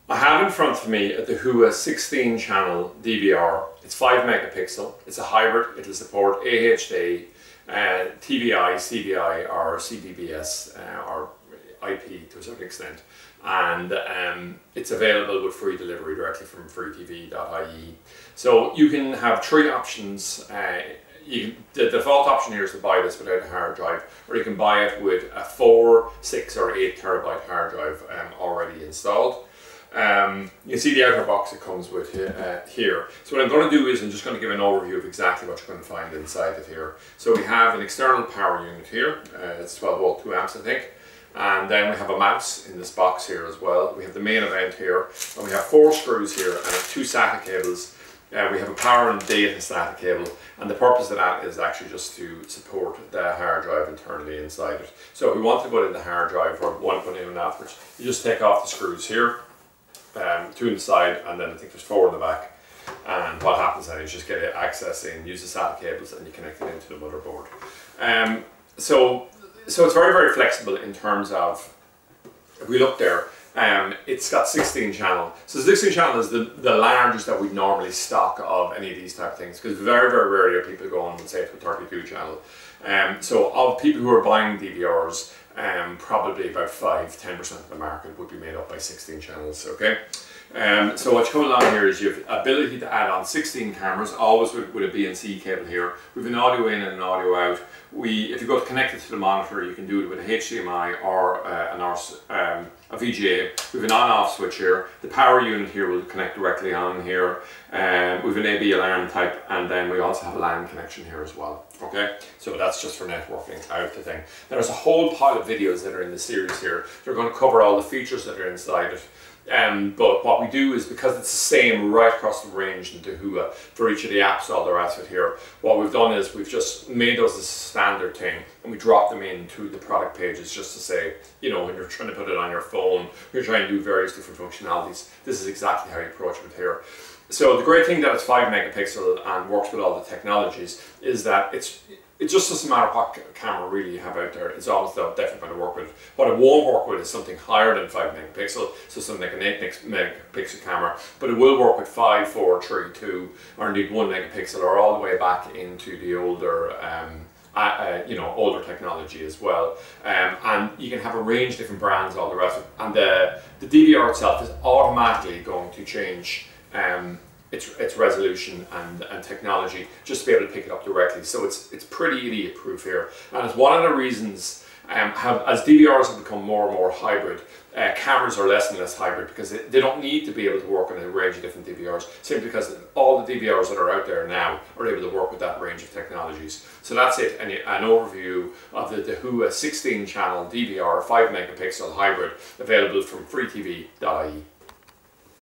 I have in front of me a Dahua 16 channel DVR. It's 5 megapixel, it's a hybrid, it'll support AHD, TVI, CVI or CVBS or IP to a certain extent, and it's available with free delivery directly from freetv.ie. So you can have 3 options. The default option here is to buy this without a hard drive, or you can buy it with a 4, 6 or 8 terabyte hard drive already installed. You can see the outer box it comes with here. So what I'm going to do is I'm just going to give an overview of exactly what you're going to find inside it here. So we have an external power unit here, it's 12 volt 2 amps I think, and then we have a mouse in this box here as well. We have the main event here, and we have 4 screws here and 2 SATA cables. We have a power and data SATA cable, and the purpose of that is actually just to support the hard drive internally inside it. So if we want to put in the hard drive or want to put it in afterwards, you just take off the screws here. 2 in the side, and then I think there's 4 in the back, and what happens then is just get access in, use the SATA cables, and you connect it into the motherboard. So it's very, very flexible in terms of, if we look there, it's got 16 channel. So the 16 channel is the largest that we normally stock of any of these type of things, because very, very rarely are people going, say, to a 32 channel. So of people who are buying DVRs, probably about 5–10% of the market would be made up by 16 channels. Okay, so what's coming along here is you have ability to add on 16 cameras, always with a BNC cable here. We have an audio in and an audio out. If you go to connect it to the monitor, you can do it with a HDMI or a VGA. We have an on-off switch here. The power unit here will connect directly on here. We have an AB alarm type, and then we also have a LAN connection here as well. Okay, so that's just for networking out the thing. There's a whole pile of videos that are in the series here. They're going to cover all the features that are inside it. But what we do is, because it's the same right across the range in Dahua for each of the apps, all the rest of it here, what we've done is we've just made those a standard thing, and we drop them into the product pages just to say, you know, when you're trying to put it on your phone, when you're trying to do various different functionalities, this is exactly how you approach it here. So the great thing that it's 5 megapixel and works with all the technologies is that it just doesn't matter what camera really you have out there, it's always definitely going to work with it. What it won't work with is something higher than 5 megapixel, so something like an 8 megapixel camera, but it will work with 5, 4, 3, 2, or indeed 1 megapixel, or all the way back into the older older technology as well. And you can have a range of different brands, all the rest of it. And the DVR itself is automatically going to change its resolution and technology just to be able to pick it up directly. So it's pretty idiot proof here, and it's one of the reasons as DVRs have become more and more hybrid, cameras are less and less hybrid, because they don't need to be able to work on a range of different DVRs, simply because all the DVRs that are out there now are able to work with that range of technologies. So that's it, an overview of the Dahua 16 channel DVR 5 megapixel hybrid, available from freetv.ie.